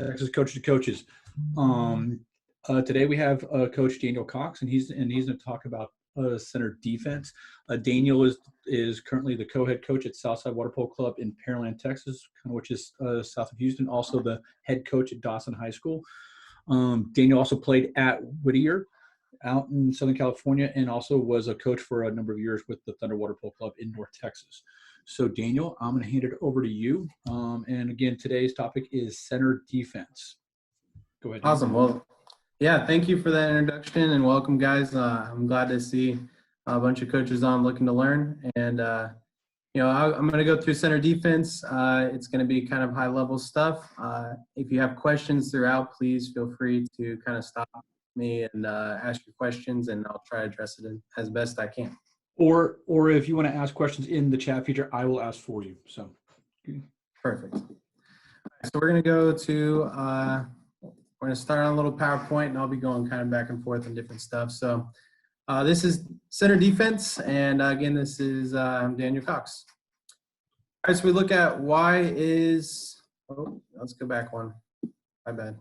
Texas Coach to Coaches. Today we have Coach Daniel Cox, and he's going to talk about center defense. Daniel is currently the co-head coach at Southside Water Polo Club in Pearland, Texas, which is south of Houston. Also the head coach at Dawson High School. Daniel also played at Whittier out in Southern California, and also was a coach for a number of years with the Thunder Water Polo Club in North Texas. So Daniel, I'm going to hand it over to you. And again, today's topic is center defense. Go ahead. Awesome. Well, yeah, thank you for that introduction and welcome, guys. I'm glad to see a bunch of coaches on looking to learn. And, I'm going to go through center defense. It's going to be kind of high level stuff. If you have questions throughout, please feel free to kind of stop me and ask your questions, and I'll try to address it as best I can. Or if you want to ask questions in the chat feature, I will ask for you. So perfect. All right, so we're going to go to we're going to start on a little PowerPoint, and I'll be going kind of back and forth on different stuff. So this is center defense, and again, this is Daniel Cox. All right, so we look at let's go back one. My bad.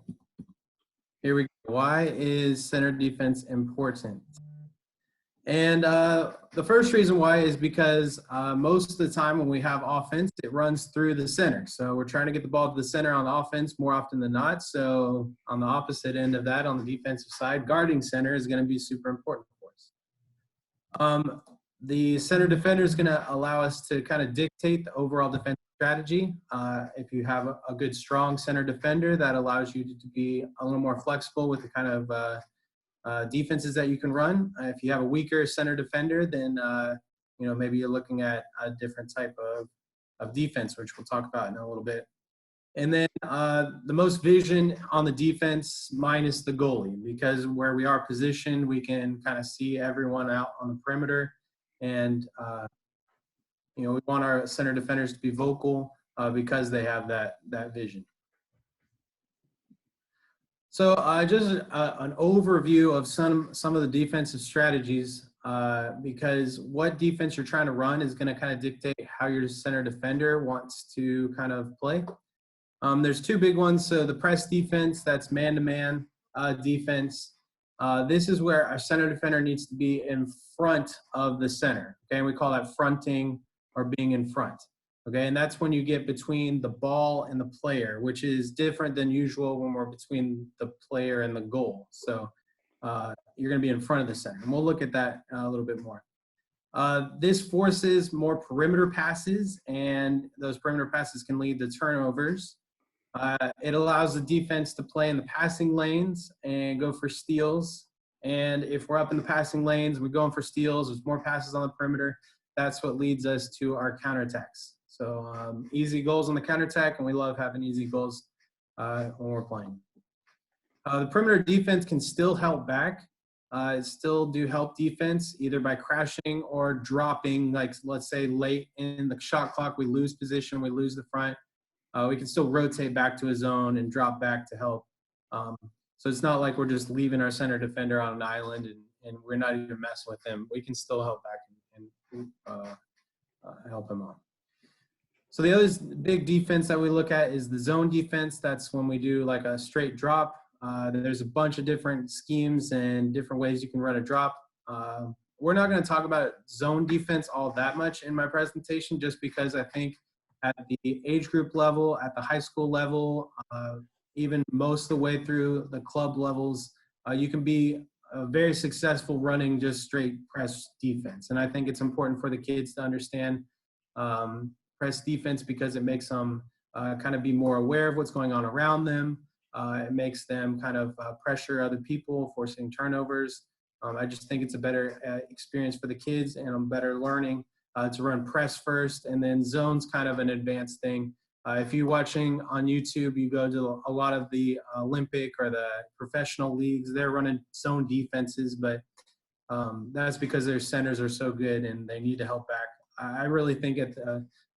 Here we go. Why is center defense important? And the first reason why is because most of the time when we have offense, it runs through the center. So we're trying to get the ball to the center on offense more often than not. So on the opposite end of that, on the defensive side, guarding center is going to be super important for us. The center defender is going to allow us to kind of dictate the overall defensive strategy. If you have a good, strong center defender, that allows you to be a little more flexible with the kind of defenses that you can run. If you have a weaker center defender, then maybe you're looking at a different type of defense, which we'll talk about in a little bit. And then the most vision on the defense minus the goalie, because where we are positioned, we can kind of see everyone out on the perimeter. And we want our center defenders to be vocal because they have that vision. So just an overview of some of the defensive strategies, because what defense you're trying to run is going to kind of dictate how your center defender wants to kind of play. There's two big ones. So the press defense, that's man-to-man defense. This is where our center defender needs to be in front of the center. Okay, and we call that fronting or being in front. Okay, and that's when you get between the ball and the player, which is different than usual when we're between the player and the goal. So you're going to be in front of the center, and we'll look at that a little bit more. This forces more perimeter passes, and those perimeter passes can lead to turnovers. It allows the defense to play in the passing lanes and go for steals. And if we're up in the passing lanes, we're going for steals, there's more passes on the perimeter. That's what leads us to our counterattacks. So easy goals on the counterattack, and we love having easy goals when we're playing. The perimeter defense can still help back. Still do help defense either by crashing or dropping, like let's say late in the shot clock, we lose position, we lose the front. We can still rotate back to a zone and drop back to help. So it's not like we're just leaving our center defender on an island and we're not even messing with him. We can still help back and help him out. So the other big defense that we look at is the zone defense. That's when we do like a straight drop. There's a bunch of different schemes and different ways you can run a drop. We're not going to talk about zone defense all that much in my presentation, just because I think at the age group level, at the high school level, even most of the way through the club levels, you can be very successful running just straight press defense. And I think it's important for the kids to understand press defense because it makes them kind of be more aware of what's going on around them. It makes them kind of pressure other people, forcing turnovers. I just think it's a better experience for the kids and a better learning to run press first, and then zone's kind of an advanced thing. If you're watching on YouTube, you go to a lot of the Olympic or the professional leagues, they're running zone defenses, but that's because their centers are so good and they need to help back. I really think at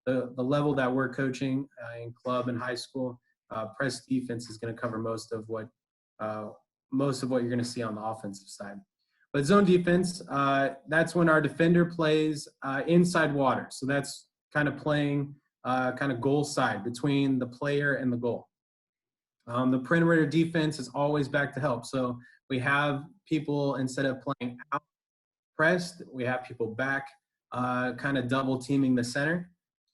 the level that we're coaching in club and high school, press defense is going to cover most of what you're going to see on the offensive side. But zone defense, that's when our defender plays inside water. So that's kind of playing kind of goal side between the player and the goal. The perimeter defense is always back to help. So we have people, instead of playing out pressed, we have people back, kind of double teaming the center.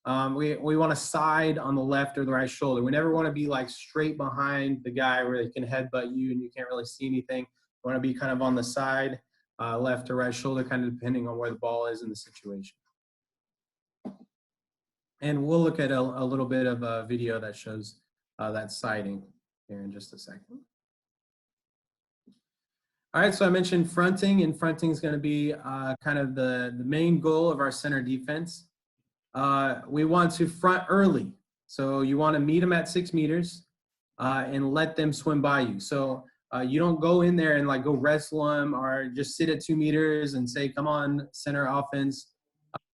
We want to side on the left or the right shoulder. We never want to be like straight behind the guy where they can headbutt you and you can't really see anything. We want to be kind of on the side, left or right shoulder, kind of depending on where the ball is in the situation. And we'll look at a little bit of a video that shows that siding here in just a second. All right, so I mentioned fronting, and fronting is going to be kind of the main goal of our center defense. We want to front early. So you want to meet them at 6 meters and let them swim by you. So you don't go in there and like go wrestle them or just sit at 2 meters and say, come on, center offense.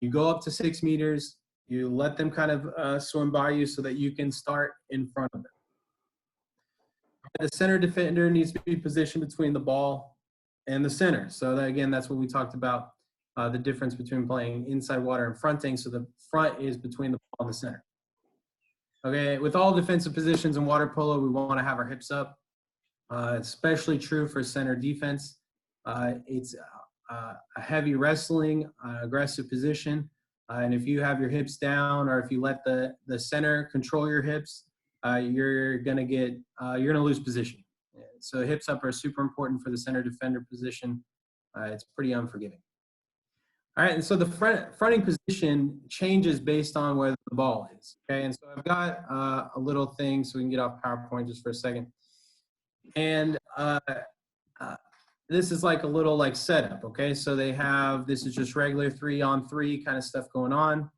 You go up to 6 meters, you let them kind of swim by you so that you can start in front of them. The center defender needs to be positioned between the ball and the center. So that, again, that's what we talked about, the difference between playing inside water and fronting. So the front is between the ball and the center. Okay, with all defensive positions in water polo, we want to have our hips up. Especially true for center defense. It's a heavy wrestling, aggressive position. And if you have your hips down, or if you let the center control your hips, you're gonna lose position. So hips up are super important for the center defender position. It's pretty unforgiving. All right, and so the fronting position changes based on where the ball is. Okay, and so I've got a little thing so we can get off PowerPoint just for a second. And this is like a little like setup. Okay, so they have, this is just regular 3-on-3 kind of stuff going on.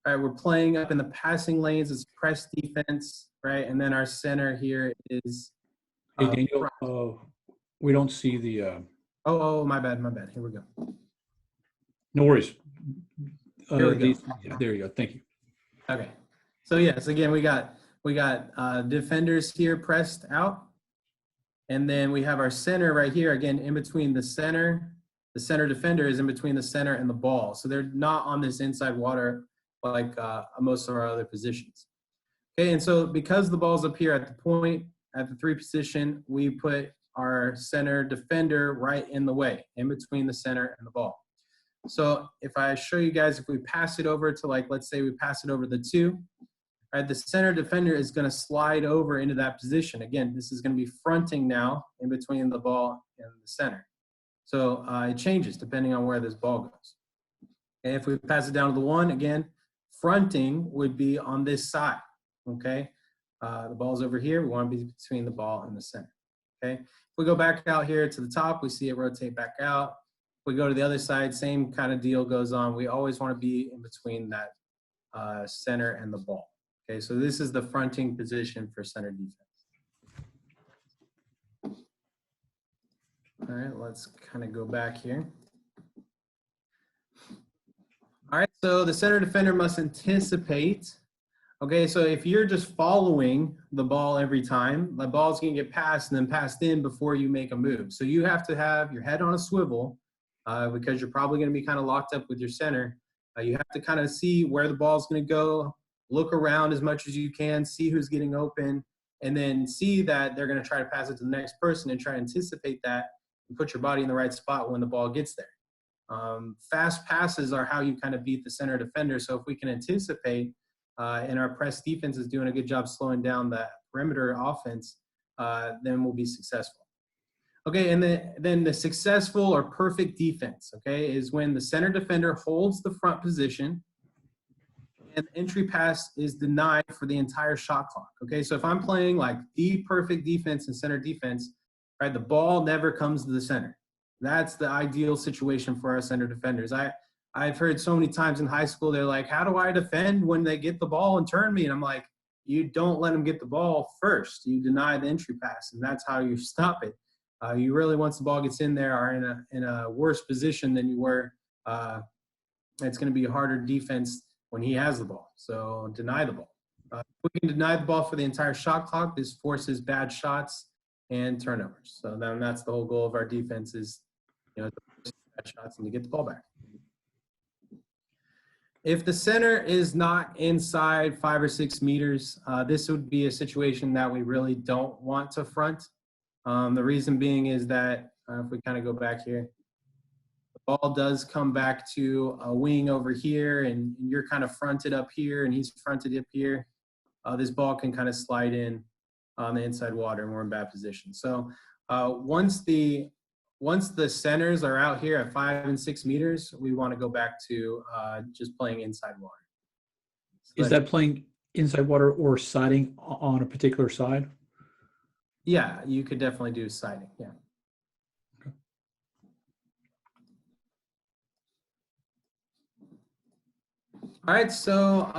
All right, we're playing up in the passing lanes. It's press defense, right? And then our center here is. Hey, Daniel, we don't see the. Oh, my bad. Here we go. No worries. Here we go. Yeah, there you go. Thank you. Okay. So yes, again, we got defenders here pressed out, and then we have our center right here again in between the center. The center defender is in between the center and the ball, so they're not on this inside water like most of our other positions. Okay, and so because the ball's up here at the point, at the 3 position, we put our center defender right in the way, in between the center and the ball. So if I show you guys, if we pass it over to, like, let's say we pass it over the 2, right, the center defender is going to slide over into that position. Again, this is going to be fronting now in between the ball and the center. So it changes depending on where this ball goes. And if we pass it down to the 1, again, fronting would be on this side, okay? The ball's over here. We want to be between the ball and the center, okay? If we go back out here to the top, we see it rotate back out. If we go to the other side, same kind of deal goes on. We always want to be in between that center and the ball, okay? So this is the fronting position for center defense. All right, let's kind of go back here. All right, so the center defender must anticipate. Okay, so if you're just following the ball every time, the ball's gonna get passed and then passed in before you make a move. So you have to have your head on a swivel because you're probably gonna be kind of locked up with your center. You have to kind of see where the ball's gonna go, look around as much as you can, see who's getting open, and then see that they're gonna try to pass it to the next person and try to anticipate that and put your body in the right spot when the ball gets there. Fast passes are how you kind of beat the center defender. So if we can anticipate and our press defense is doing a good job slowing down that perimeter offense, then we'll be successful. Okay, and then the successful or perfect defense, okay, is when the center defender holds the front position and the entry pass is denied for the entire shot clock. Okay, so if I'm playing like the perfect defense and center defense, right, the ball never comes to the center. That's the ideal situation for our center defenders. I've heard so many times in high school, they're like, how do I defend when they get the ball and turn me? And I'm like, you don't let them get the ball first. You deny the entry pass, and that's how you stop it. You really, once the ball gets in there, are in a worse position than you were. It's going to be a harder defense when he has the ball. So deny the ball. If we can deny the ball for the entire shot clock, this forces bad shots and turnovers. So then that's the whole goal of our defense is, bad shots and to get the ball back. If the center is not inside 5 or 6 meters, this would be a situation that we really don't want to front. The reason being is that if we kind of go back here, the ball does come back to a wing over here, and you're kind of fronted up here, and he's fronted up here. This ball can kind of slide in on the inside water, and we're in bad position. So once the centers are out here at 5 and 6 meters, we want to go back to just playing inside water. So Is that playing inside water or siding on a particular side? Yeah, you could definitely do siding. Yeah. Okay. All right. So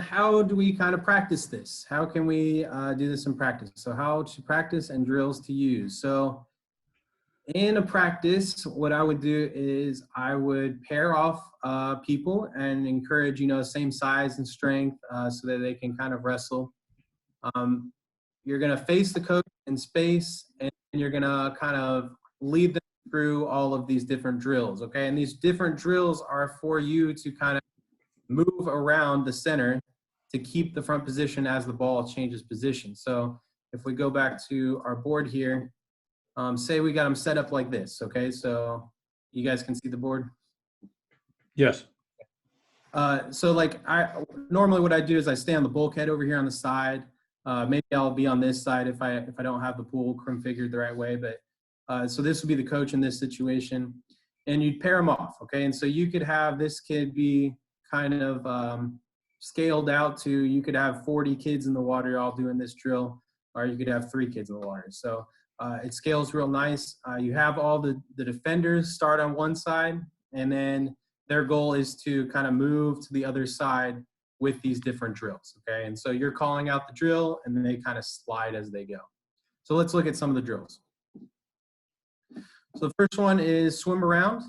how do we kind of practice this? How can we do this in practice? So how to practice and drills to use. So in a practice, what I would do is I would pair off people and encourage, same size and strength so that they can kind of wrestle. You're going to face the coach in space, and you're going to kind of lead them through all of these different drills, okay? And these different drills are for you to kind of move around the center to keep the front position as the ball changes position. So if we go back to our board here, say we got them set up like this, okay? So you guys can see the board? Yes. So like normally what I do is I stay on the bulkhead over here on the side. Maybe I'll be on this side if I don't have the pool configured the right way. But so this would be the coach in this situation, and you'd pair them off, okay? And so you could have this kid be kind of scaled out to, you could have 40 kids in the water all doing this drill, or you could have 3 kids in the water. So it scales real nice. You have all the defenders start on one side, and then their goal is to kind of move to the other side with these different drills, okay? And so you're calling out the drill, and then they kind of slide as they go. So let's look at some of the drills. So the first one is swim around.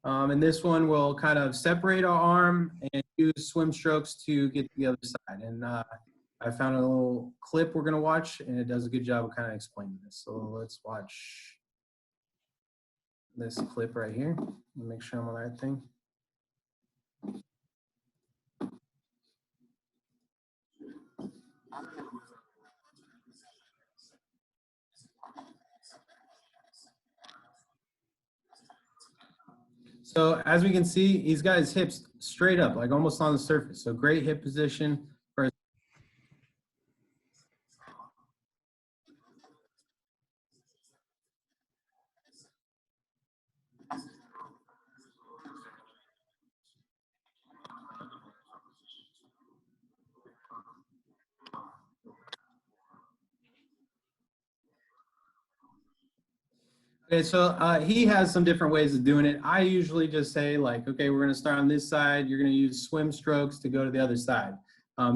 And this one will kind of separate our arm and use swim strokes to get to the other side. And I found a little clip we're going to watch, and it does a good job of kind of explaining this. So let's watch this clip right here. Let me make sure I'm on the right thing. So as we can see, he's got his hips straight up, like almost on the surface. So great hip position for Okay, so he has some different ways of doing it. I usually just say like, okay, we're gonna start on this side. You're gonna use swim strokes to go to the other side.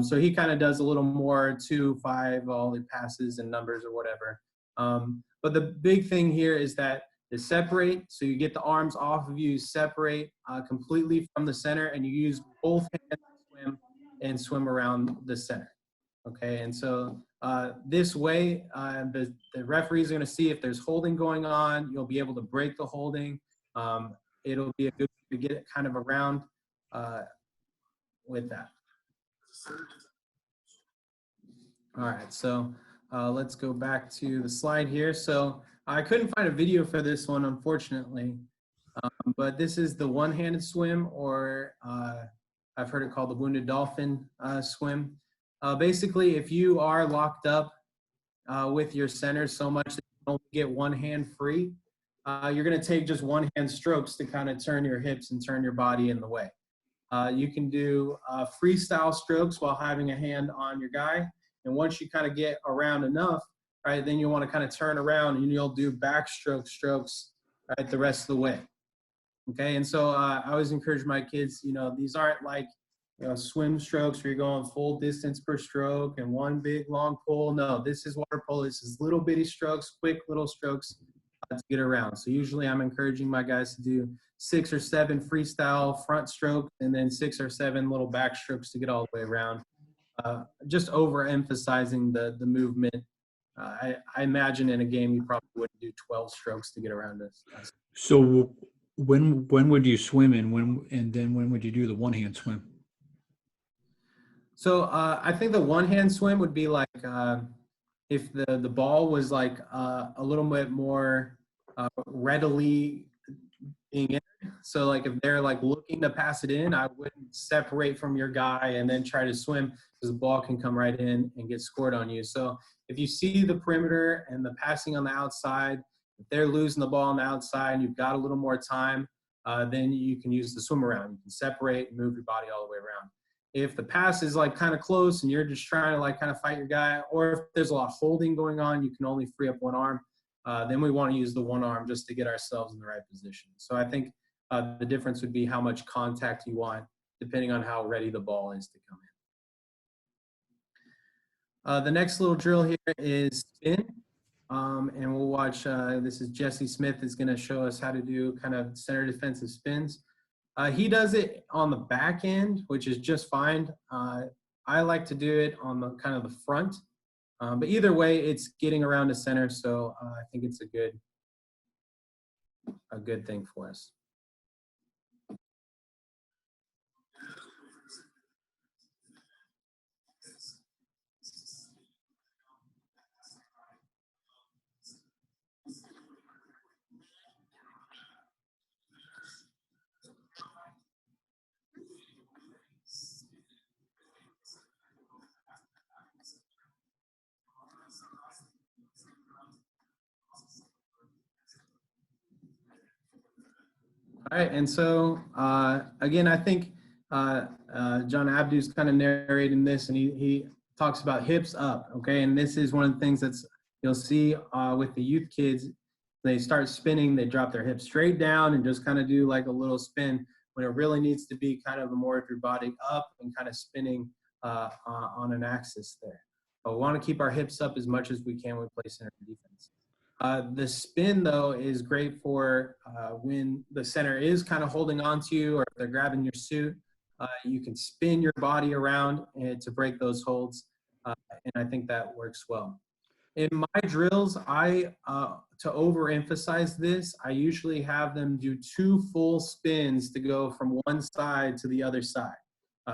So he kind of does a little more 2, 5, all the passes and numbers or whatever. But the big thing here is that they separate. So you get the arms off of you, separate completely from the center, and you use both hands to swim and swim around the center. Okay, and so this way, the referee is going to see if there's holding going on. You'll be able to break the holding. It'll be a good way to get it kind of around with that. All right, so let's go back to the slide here. So I couldn't find a video for this one, unfortunately, but this is the one-handed swim, or I've heard it called the wounded dolphin swim. Basically, if you are locked up with your center so much that you don't get one hand free, you're going to take just one-hand strokes to kind of turn your hips and turn your body in the way. You can do freestyle strokes while having a hand on your guy. And once you kind of get around enough, right, then you want to kind of turn around and you'll do backstroke strokes, right, the rest of the way. Okay, and so I always encourage my kids, these aren't like, swim strokes where you're going full distance per stroke and one big long pull. No, this is water polo. This is little bitty strokes, quick little strokes to get around. So usually I'm encouraging my guys to do 6 or 7 freestyle front strokes and then 6 or 7 little back strokes to get all the way around. Just overemphasizing the movement. I imagine in a game you probably wouldn't do 12 strokes to get around this. So when would you swim and then when would you do the one hand swim? So I think the one hand swim would be like if the ball was like a little bit more readily being in. So like if they're like looking to pass it in, I wouldn't separate from your guy and then try to swim because the ball can come right in and get scored on you. So if you see the perimeter and the passing on the outside, if they're losing the ball on the outside and you've got a little more time, then you can use the swim around. You can separate and move your body all the way around. If the pass is like kind of close and you're just trying to like kind of fight your guy, or if there's a lot of holding going on, you can only free up one arm, then we want to use the one arm just to get ourselves in the right position. So I think the difference would be how much contact you want, depending on how ready the ball is to come in. The next little drill here is spin. And we'll watch, this is Jesse Smith is going to show us how to do kind of center defensive spins. He does it on the back end, which is just fine. I like to do it on the kind of the front. But either way, it's getting around the center, so I think it's a good thing for us. All right, and so again, I think John Abdu's kind of narrating this, and he talks about hips up, okay? And this is one of the things that's you'll see with the youth kids. They start spinning, they drop their hips straight down and just kind of do like a little spin when it really needs to be kind of more of your body up and kind of spinning on an axis there. But we want to keep our hips up as much as we can when we play center defense. The spin, though, is great for when the center is kind of holding on to you or if they're grabbing your suit. You can spin your body around to break those holds, and I think that works well. In my drills, to overemphasize this, I usually have them do 2 full spins to go from one side to the other side.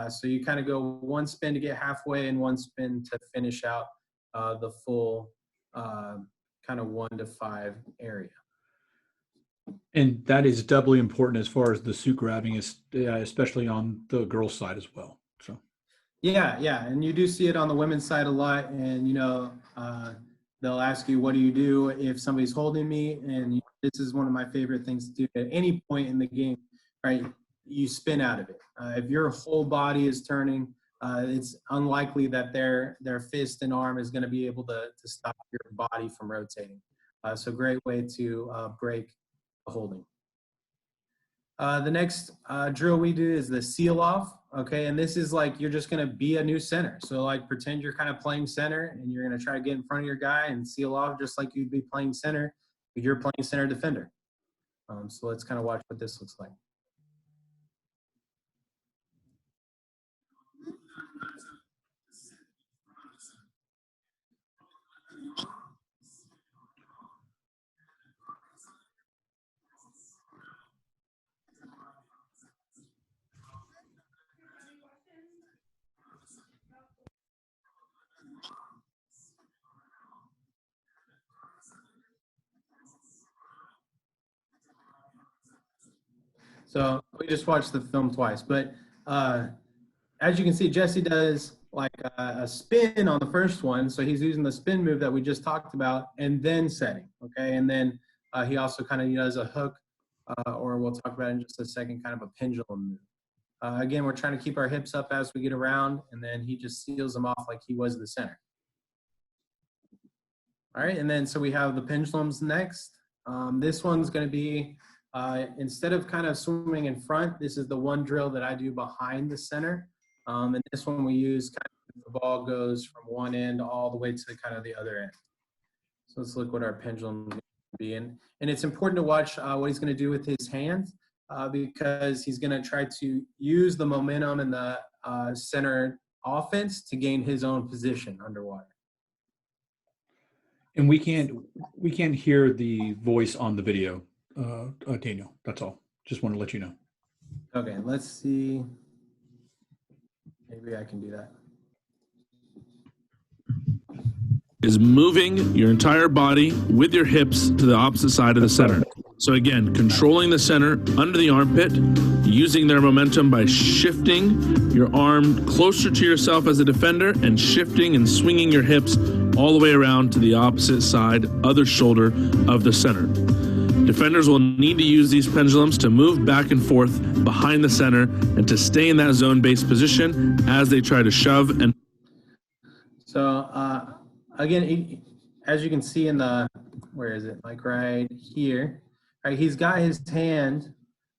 So you kind of go 1 spin to get halfway and 1 spin to finish out the full kind of 1 to 5 area. And that is doubly important as far as the suit grabbing is, especially on the girls' side as well. So. Yeah, and you do see it on the women's side a lot, and they'll ask you, what do you do if somebody's holding me? And this is one of my favorite things to do at any point in the game, right? You spin out of it. If your whole body is turning, it's unlikely that their fist and arm is going to be able to stop your body from rotating. So great way to break the holding. The next drill we do is the seal off, okay? And this is like you're just going to be a new center. So like pretend you're kind of playing center and you're going to try to get in front of your guy and seal off just like you'd be playing center if you're playing center defender. So let's kind of watch what this looks like. So we just watched the film twice, but as you can see, Jesse does like a spin on the first one. So he's using the spin move that we just talked about and then setting, okay? And then he also kind of does a hook, or we'll talk about in just a second, kind of a pendulum move. Again, we're trying to keep our hips up as we get around, and then he just seals them off like he was the center. All right, and then so we have the pendulums next. This one's going to be, instead of kind of swimming in front, this is the one drill that I do behind the center. And this one we use kind of the ball goes from one end all the way to kind of the other end. So let's look what our pendulum is going to be. And it's important to watch what he's going to do with his hands because he's going to try to use the momentum in the center offense to gain his own position underwater. And we can't hear the voice on the video, Daniel. That's all. Just want to let you know. Okay, let's see. Maybe I can do that. Is moving your entire body with your hips to the opposite side of the center. So again, controlling the center under the armpit, using their momentum by shifting your arm closer to yourself as a defender and shifting and swinging your hips all the way around to the opposite side, other shoulder of the center. Defenders will need to use these pendulums to move back and forth behind the center and to stay in that zone-based position as they try to shove and. So again, as you can see in the, where is it? Like right here, right? He's got his hand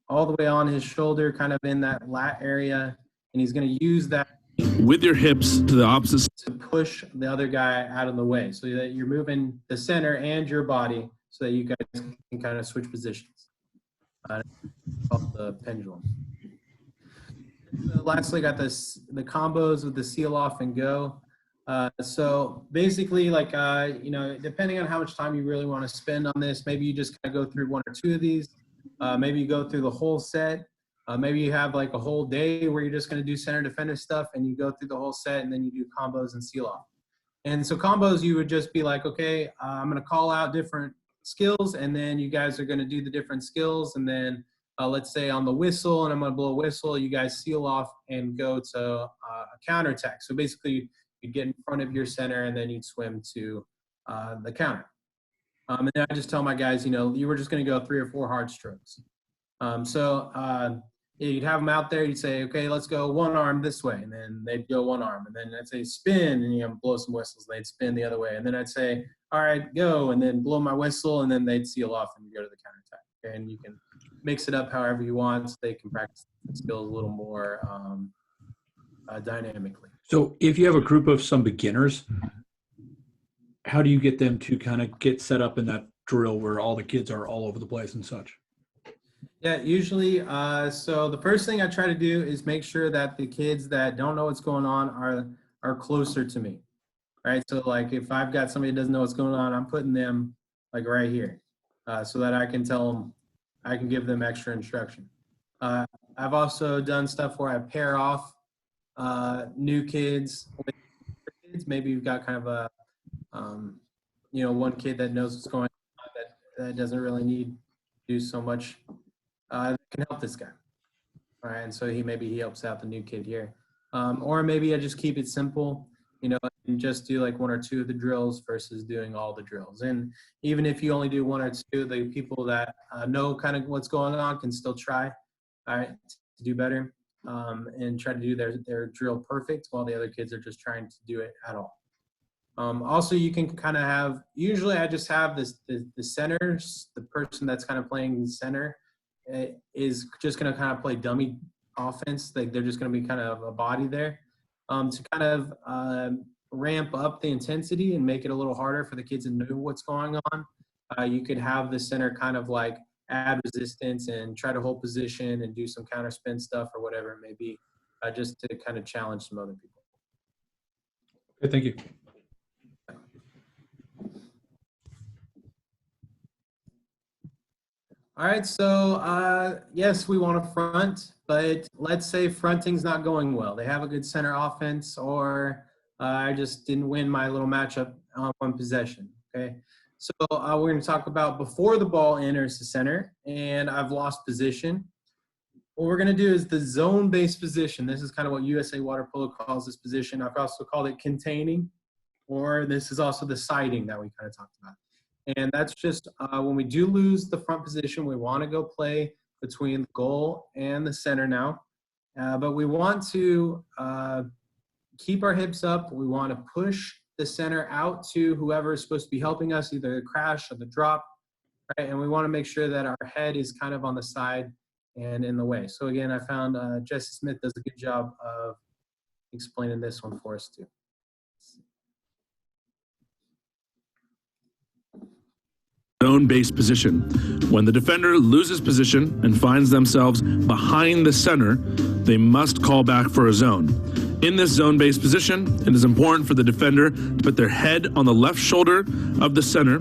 all the way on his shoulder, kind of in that lat area, and he's going to use that with your hips to the opposite to push the other guy out of the way, so that you're moving the center and your body, so that you guys can kind of switch positions. Called the pendulum. So lastly, got the combos with the seal off and go. So basically, like, depending on how much time you really want to spend on this, maybe you just kind of go through one or two of these. Maybe you go through the whole set. Maybe you have like a whole day where you're just going to do center defender stuff, and you go through the whole set, and then you do combos and seal off. And so combos, you would just be like, okay, I'm going to call out different skills, and then you guys are going to do the different skills, and then let's say on the whistle, and I'm going to blow a whistle, you guys seal off and go to a counterattack. So basically, you'd get in front of your center, and then you'd swim to the counter. And then I just tell my guys, you were just going to go 3 or 4 hard strokes. You'd have them out there. You'd say, okay, let's go one arm this way. And then they'd go one arm. And then I'd say spin, and blow some whistles. They'd spin the other way. And then I'd say, all right, go. And then blow my whistle. And then they'd seal off and go to the counterattack. Okay? And you can mix it up however you want, so they can practice the skills a little more dynamically. So if you have a group of some beginners, how do you get them to kind of get set up in that drill where all the kids are all over the place and such? Yeah, usually, so the first thing I try to do is make sure that the kids that don't know what's going on are closer to me, right? So like if I've got somebody that doesn't know what's going on, I'm putting them like right here, so that I can tell them, I can give them extra instruction. I've also done stuff where I pair off new kids with kids. Maybe you've got kind of a, one kid that knows what's going on that doesn't really need to do so much. Can help this guy. All right, and so he helps out the new kid here. Or maybe I just keep it simple, and just do like 1 or 2 of the drills versus doing all the drills. And even if you only do 1 or 2, the people that know kind of what's going on can still try, all right, to do better, and try to do their drill perfect, while the other kids are just trying to do it at all. Also, you can kind of have, usually I just have the centers, the person that's kind of playing center is just going to kind of play dummy offense. Like they're just going to be kind of a body there, to kind of ramp up the intensity and make it a little harder for the kids to know what's going on. You could have the center kind of like add resistance and try to hold position and do some counter spin stuff or whatever it may be, just to kind of challenge some other people. Okay, thank you. All right, so yes, we want to front, but let's say fronting's not going well. They have a good center offense, or I just didn't win my little matchup on one possession, okay? So we're going to talk about before the ball enters the center, and I've lost position. What we're going to do is the zone-based position. This is kind of what USA Water Polo calls this position. I've also called it containing, or this is also the siding that we kind of talked about. And that's just when we do lose the front position, we want to go play between the goal and the center now. But we want to keep our hips up. We want to push the center out to whoever is supposed to be helping us, either the crash or the drop, right? And we want to make sure that our head is kind of on the side and in the way. So again, I found Jesse Smith does a good job of explaining this one for us too. Zone-based position. When the defender loses position and finds themselves behind the center, they must call back for a zone. In this zone-based position, it is important for the defender to put their head on the left shoulder of the center,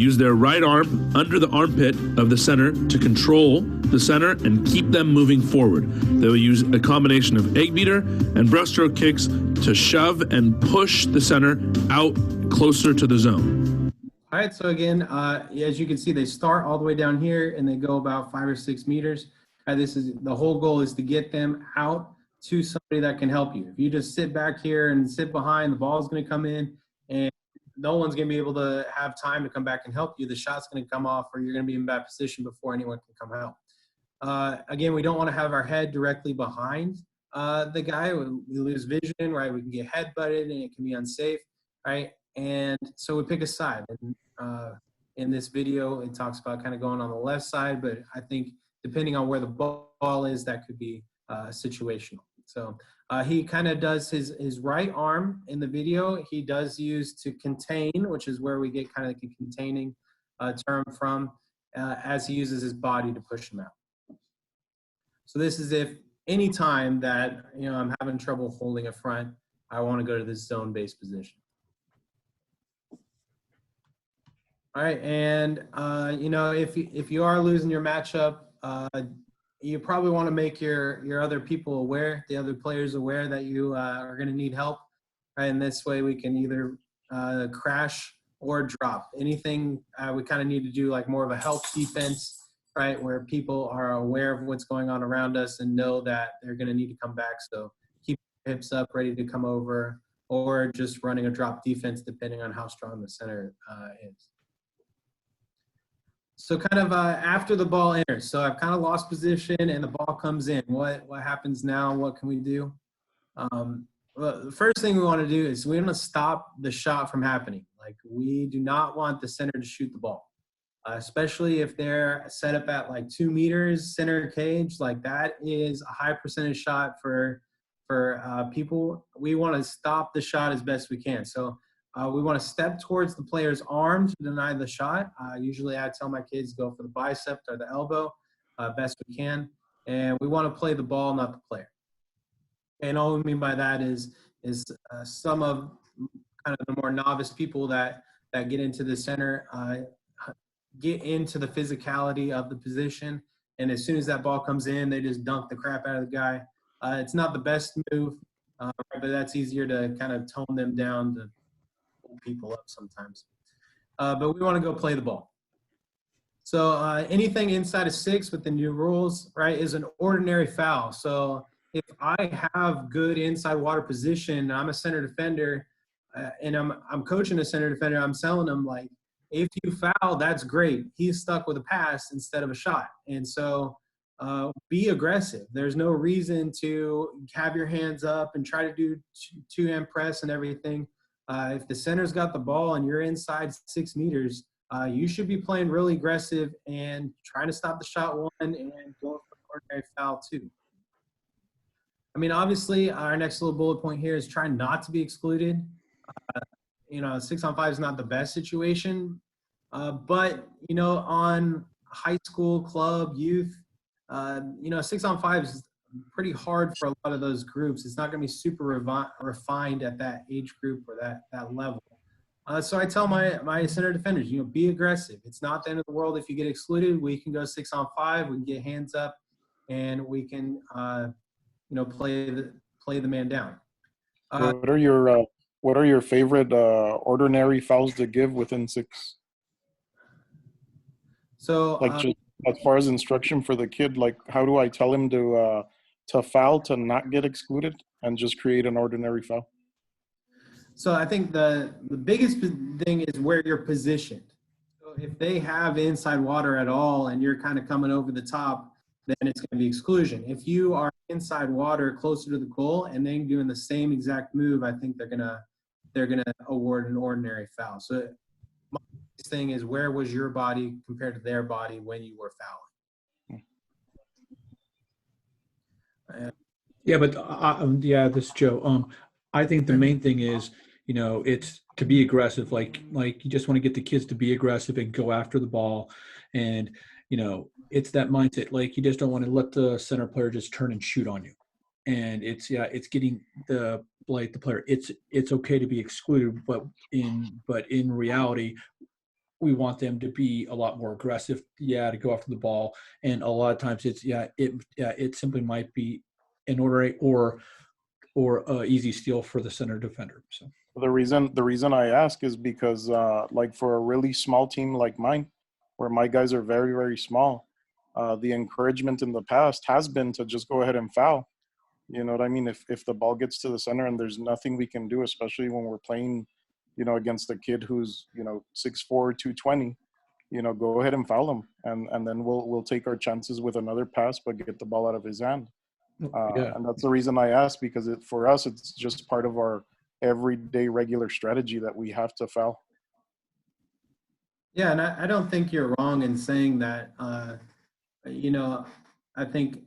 use their right arm under the armpit of the center to control the center and keep them moving forward. They will use a combination of egg beater and breaststroke kicks to shove and push the center out closer to the zone. All right, so again, as you can see, they start all the way down here and they go about 5 or 6 meters. This is the whole goal, is to get them out to somebody that can help you. If you just sit back here and sit behind, the ball's going to come in and no one's going to be able to have time to come back and help you. The shot's going to come off, or you're going to be in bad position before anyone can come help. Again, we don't want to have our head directly behind the guy. We lose vision, right? We can get head butted and it can be unsafe, right? And so we pick a side. And in this video, it talks about kind of going on the left side, but I think depending on where the ball is, that could be situational. So he kind of does his right arm in the video. He does use to contain, which is where we get kind of like a containing term from, as he uses his body to push him out. So this is if any time that, you know, I'm having trouble holding a front, I want to go to this zone-based position. All right, and you know, if you are losing your matchup, you probably want to make your other people aware, the other players aware that you are going to need help, right? And this way we can either crash or drop. Anything we kind of need to do like more of a help defense, right? Where people are aware of what's going on around us and know that they're going to need to come back. So keep your hips up, ready to come over, or just running a drop defense depending on how strong the center is. So kind of after the ball enters, so I've kind of lost position and the ball comes in. What happens now? What can we do? Well, the first thing we want to do is we want to stop the shot from happening. Like, we do not want the center to shoot the ball, especially if they're set up at like 2 meters center cage. Like, that is a high percentage shot for people. We want to stop the shot as best we can. So we want to step towards the player's arm to deny the shot. Usually I tell my kids go for the bicep or the elbow best we can. And we want to play the ball, not the player. And all we mean by that is some of kind of the more novice people that get into the center get into the physicality of the position. And as soon as that ball comes in, they just dunk the crap out of the guy. It's not the best move, but that's easier to kind of tone them down to people up sometimes. But we want to go play the ball. So anything inside of 6 with the new rules, right, is an ordinary foul. So if I have good inside water position, I'm a center defender, and I'm coaching a center defender, I'm telling them, like, if you foul, that's great. He's stuck with a pass instead of a shot. And so be aggressive. There's no reason to have your hands up and try to do two-hand press and everything. If the center's got the ball and you're inside 6 meters, you should be playing really aggressive and trying to stop the shot 1 and going for an ordinary foul 2. I mean, obviously, our next little bullet point here is trying not to be excluded. You know, 6-on-5 is not the best situation, but, you know, on high school, club, youth, you know, 6-on-5 is pretty hard for a lot of those groups. It's not going to be super refined at that age group or that level. So I tell my center defenders, you know, be aggressive. It's not the end of the world if you get excluded. We can go 6-on-5. We can get hands up, and we can, you know, play the man down. What are your favorite ordinary fouls to give within 6? So like, just as far as instruction for the kid, like, how do I tell him to foul to not get excluded and just create an ordinary foul? So I think the biggest thing is where you're positioned. So if they have inside water at all and you're kind of coming over the top, then it's going to be exclusion. If you are inside water closer to the goal and then doing the same exact move, I think they're gonna award an ordinary foul. So my thing is, where was your body compared to their body when you were fouling? Yeah, but yeah, this is Joe. I think the main thing is, you know, it's to be aggressive. Like you just want to get the kids to be aggressive and go after the ball, and you know, it's that mindset. Like, you just don't want to let the center player just turn and shoot on you. And it's getting the player. It's okay to be excluded, but in reality, we want them to be a lot more aggressive, to go after the ball. And a lot of times it simply might be an order or easy steal for the center defender. So The reason I ask is because like for a really small team like mine, where my guys are very, very small, the encouragement in the past has been to just go ahead and foul. You know what I mean? If the ball gets to the center and there's nothing we can do, especially when we're playing, against a kid who's, 6'4", 220, go ahead and foul him, and then we'll take our chances with another pass, but get the ball out of his hand. And that's the reason I asked, because for us, it's just part of our everyday regular strategy that we have to foul. Yeah, and I don't think you're wrong in saying that. I think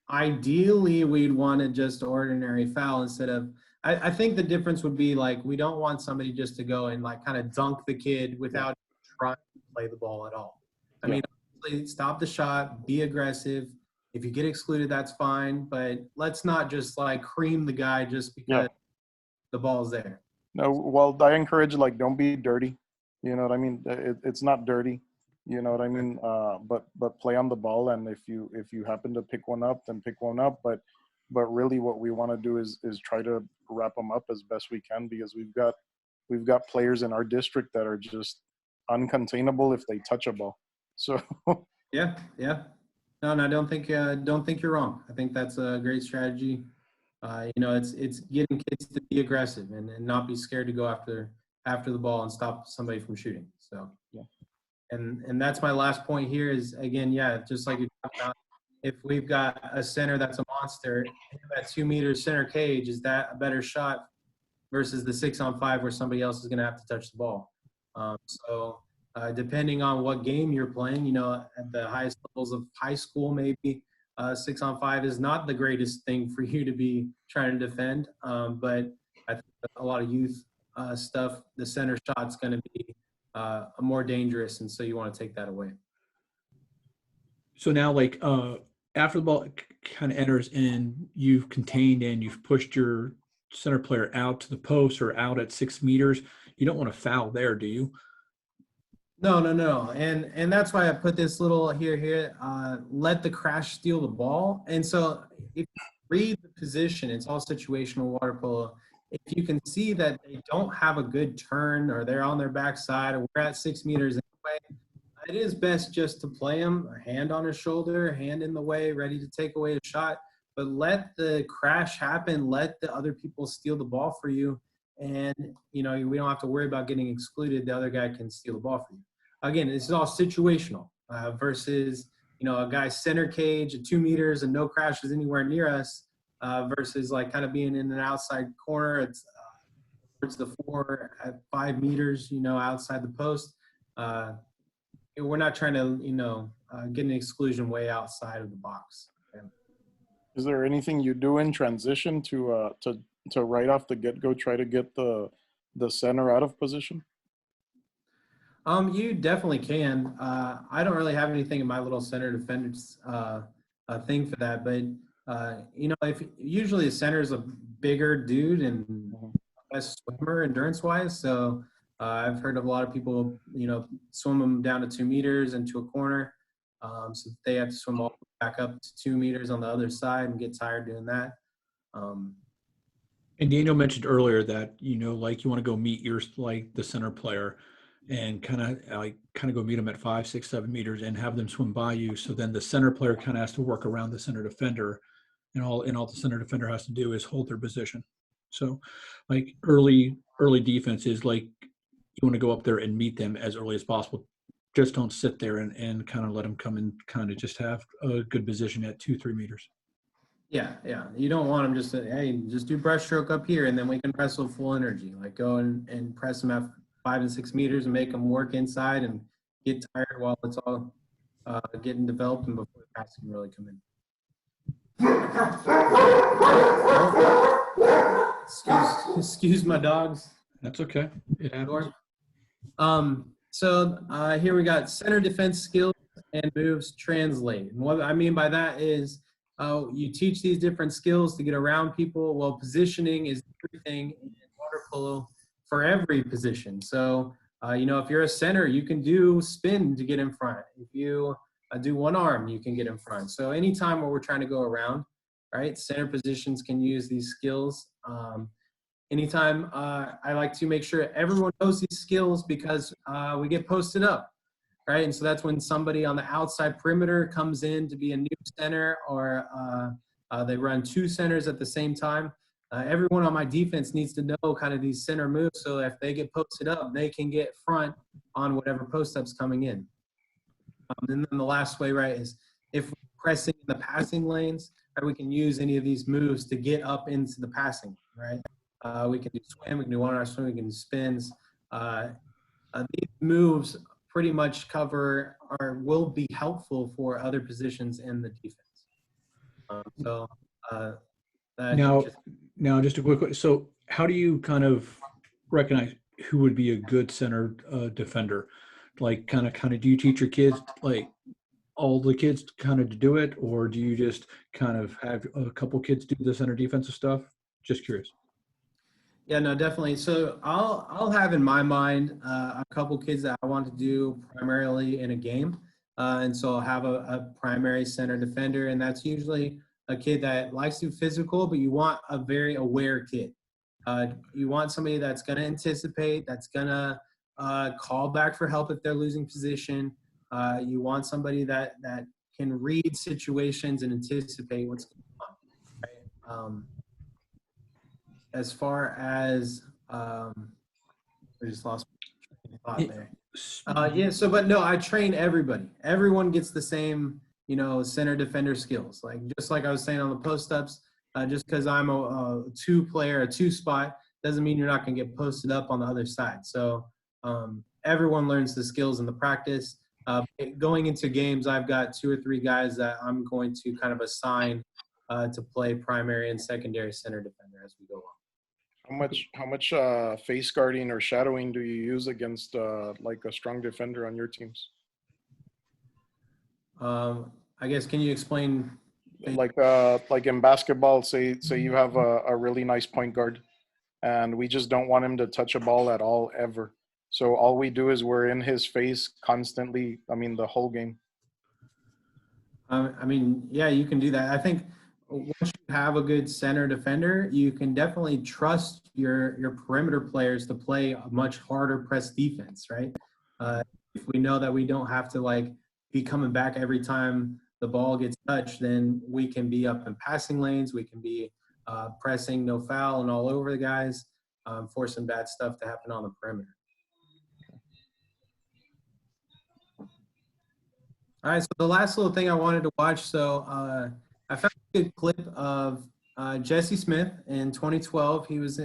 ideally we'd want to just ordinary foul instead of. I think the difference would be like we don't want somebody just to go and like kind of dunk the kid without trying to play the ball at all. I mean, obviously, stop the shot, be aggressive. If you get excluded, that's fine, but let's not just like cream the guy just because the ball's there. No, well, I encourage, like, don't be dirty. You know what I mean? It's not dirty. You know what I mean? But play on the ball, and if you happen to pick one up, then pick one up. But really, what we want to do is try to wrap them up as best we can, because we've got players in our district that are just uncontainable if they touch a ball. So Yeah. No, I don't think you're wrong. I think that's a great strategy. It's getting kids to be aggressive and not be scared to go after the ball and stop somebody from shooting. So and that's my last point here is, again, just like you talked about, if we've got a center that's a monster, that 2 meters center cage, is that a better shot versus the 6-on-5 where somebody else is going to have to touch the ball? Depending on what game you're playing, at the highest levels of high school, maybe 6-on-5 is not the greatest thing for you to be trying to defend. But I think a lot of youth stuff, the center shot's going to be more dangerous, and so you want to take that away. So now, like, after the ball kind of enters and you've contained and you've pushed your center player out to the post or out at 6 meters, you don't want to foul there, do you? No. And that's why I put this little here, let the crash steal the ball. And so if you read the position, it's all situational water polo. If you can see that they don't have a good turn or they're on their backside or we're at 6 meters anyway, it is best just to play them, a hand on his shoulder, hand in the way, ready to take away a shot. But let the crash happen. Let the other people steal the ball for you. And, we don't have to worry about getting excluded. The other guy can steal the ball for you. Again, this is all situational versus, a guy's center cage at 2 meters and no crashes anywhere near us versus like kind of being in an outside corner. It's towards the 4 at 5 meters, outside the post. We're not trying to, get an exclusion way outside of the box. is there anything you do in transition to right off the get-go try to get the center out of position? You definitely can. I don't really have anything in my little center defenders thing for that, but if usually a center is a bigger dude and best swimmer endurance-wise, so I've heard of a lot of people, swim them down to 2 meters into a corner, so they have to swim all back up to 2 meters on the other side and get tired doing that. And Daniel mentioned earlier that, like you want to go meet the center player and kind of go meet them at 5, 6, 7 meters and have them swim by you. So then the center player kind of has to work around the center defender, and all the center defender has to do is hold their position. So like early defense is like you want to go up there and meet them as early as possible. Just don't sit there and kind of let them come and kind of just have a good position at 2, 3 meters. Yeah. You don't want them just to, hey, just do breaststroke up here, and then we can press with full energy. Like go and press them at 5 and 6 meters and make them work inside and get tired while it's all getting developed and before the pass can really come in. Excuse my dogs. That's okay. It happens. So here we got center defense skills and moves translate. And what I mean by that is you teach these different skills to get around people. Well, positioning is everything in water polo for every position. So If you're a center, you can do spin to get in front. If you do one arm, you can get in front. So anytime where we're trying to go around, right, center positions can use these skills. Anytime I like to make sure everyone knows these skills because we get posted up, right? And so that's when somebody on the outside perimeter comes in to be a new center, or they run two centers at the same time. Everyone on my defense needs to know kind of these center moves, so if they get posted up, they can get front on whatever post-up's coming in. And then the last way, right, is if we're pressing in the passing lanes, right, we can use any of these moves to get up into the passing, right? We can do swim, we can do one-arm swim, we can do spins. These moves pretty much cover or will be helpful for other positions in the defense. Now, just a quick question. So how do you kind of recognize who would be a good center defender? Like kind of, do you teach your kids, like all the kids kind of to do it, or do you just kind of have a couple kids do the center defensive stuff? Just curious. Yeah, no, definitely. So I'll have in my mind a couple kids that I want to do primarily in a game. And so I'll have a primary center defender, and that's usually a kid that likes to be physical, but you want a very aware kid. You want somebody that's going to anticipate, that's going to call back for help if they're losing position. You want somebody that can read situations and anticipate what's going on. Right? As far as I just lost my thought there. But no, I train everybody. Everyone gets the same, center defender skills. Like just like I was saying on the post ups, just because I'm a two-player, a two-spot, doesn't mean you're not going to get posted up on the other side. So everyone learns the skills in the practice. Going into games, I've got 2 or 3 guys that I'm going to kind of assign to play primary and secondary center defender as we go on. How much face guarding or shadowing do you use against like a strong defender on your teams? I guess, can you explain? Like in basketball, say you have a really nice point guard, and we just don't want him to touch a ball at all ever. So all we do is we're in his face constantly. I mean, the whole game. Yeah, you can do that. I think once you have a good center defender, you can definitely trust your perimeter players to play a much harder press defense, right? If we know that we don't have to be coming back every time the ball gets touched, then we can be up in passing lanes. We can be pressing no foul and all over the guys, forcing bad stuff to happen on the perimeter. All right, so the last little thing I wanted to watch, so I found a good clip of Jesse Smith in 2012. He was,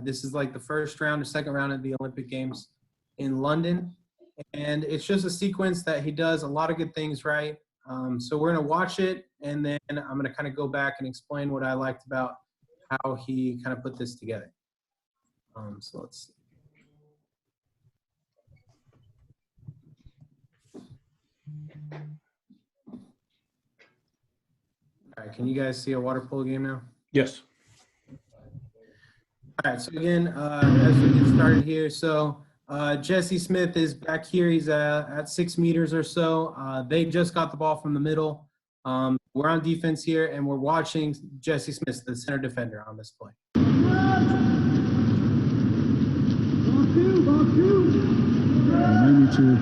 this is like the first round or second round of the Olympic Games in London. And it's just a sequence that he does a lot of good things right. So we're going to watch it, and then I'm going to kind of go back and explain what I liked about how he kind of put this together. So let's see. All right, can you guys see a water polo game now? Yes. All right, so again, as we get started here, so Jesse Smith is back here. He's at 6 meters or so. They just got the ball from the middle. We're on defense here, and we're watching Jesse Smith, the center defender, on this play. Ready to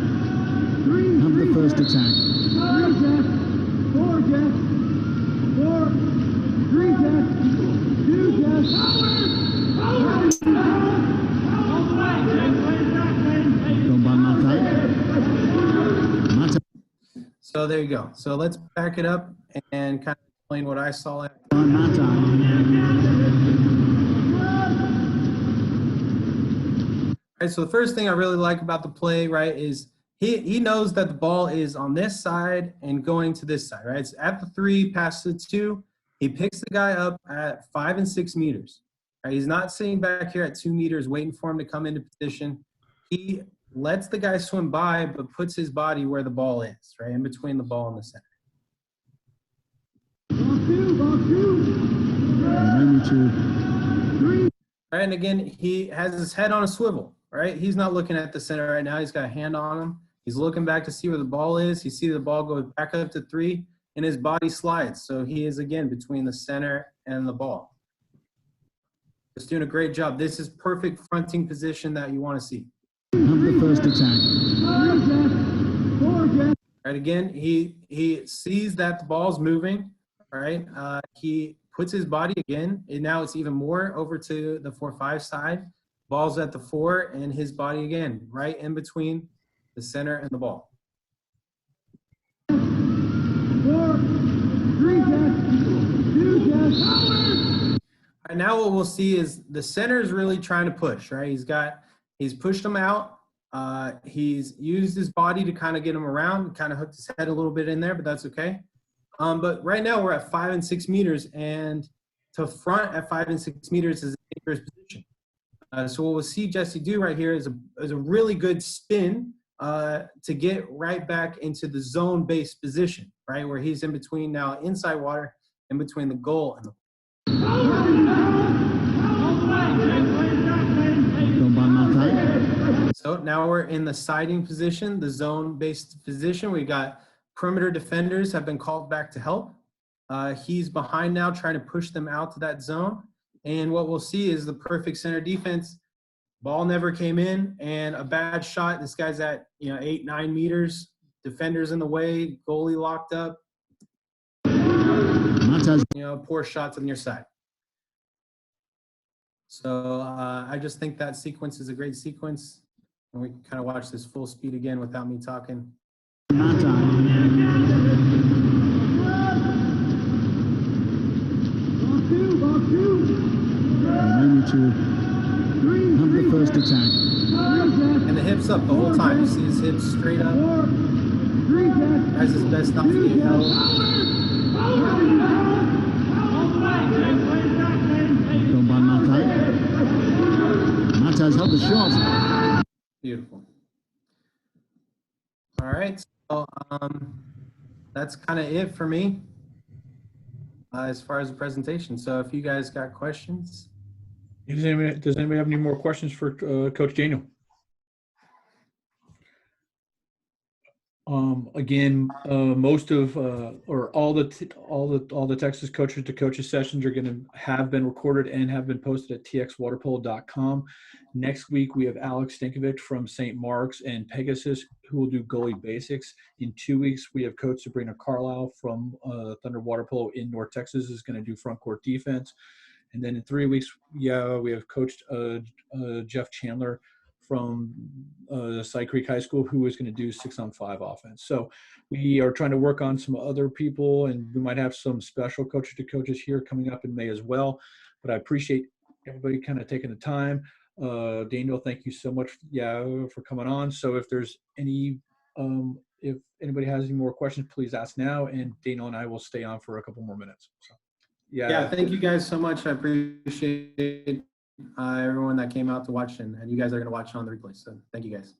have the first attack. 4 Jeff. 4, 3 Jeff. 2 Jeff. So there you go. So let's back it up and kind of explain what I saw. All right, so the first thing I really like about the play, right, is he knows that the ball is on this side and going to this side, right? It's at the 3, past the 2. He picks the guy up at 5 and 6 meters. Right? He's not sitting back here at 2 meters waiting for him to come into position. He lets the guy swim by, but puts his body where the ball is, right, in between the ball and the center. Right, and again, he has his head on a swivel, right? He's not looking at the center right now. He's got a hand on him. He's looking back to see where the ball is. You see the ball go back up to 3, and his body slides. So he is, again, between the center and the ball. Just doing a great job. This is perfect fronting position that you want to see. Have the first attack. Right, again, he sees that the ball's moving, right? He puts his body again, and now it's even more over to the 4-5 side. Ball's at the 4, and his body again, right in between the center and the ball. 4, 3 jacks, 2 jacks. All right, now what we'll see is the center is really trying to push, right? He's pushed him out. He's used his body to kind of get him around, kind of hooked his head a little bit in there, but that's okay. But right now we're at 5 and 6 meters, and to front at 5 and 6 meters is a dangerous position. So what we'll see Jesse do right here is a really good spin to get right back into the zone-based position, right, where he's in between now inside water, in between the goal and the. So now we're in the siding position, the zone-based position. We got perimeter defenders have been called back to help. He's behind now, trying to push them out to that zone. And what we'll see is the perfect center defense. Ball never came in, and a bad shot. This guy's at 8, 9 meters. Defenders in the way, goalie locked up. Poor shots on your side. So I just think that sequence is a great sequence. And we can kind of watch this full speed again without me talking. Ball 2. Remaining to have the first attack. And the hips up the whole time. You see his hips straight up. Tries his best not to get held. Done by Matai. Matai's held the shot. Beautiful. All right, so that's kind of it for me as far as the presentation. So if you guys got questions. Does anybody have any more questions for Coach Daniel? Again, most of or all the Texas coaches to coaches sessions are going to have been recorded and have been posted at txwaterpolo.com. Next week we have Alex Stankovic from St. Mark's and Pegasus who will do goalie basics. In 2 weeks we have Coach Sabrina Carlisle from Thunder Water Polo in North Texas is going to do front court defense. And then in 3 weeks, we have coached Jeff Chandler from Side Creek High School, who is going to do 6-on-5 offense. So we are trying to work on some other people, and we might have some special coaches to coaches here coming up in May as well. But I appreciate everybody kind of taking the time. Daniel, thank you so much, for coming on. So if there's any, if anybody has any more questions, please ask now, and Daniel and I will stay on for a couple more minutes. So. Yeah, thank you guys so much. I appreciate everyone that came out to watch, and you guys are going to watch on the replay. So thank you guys.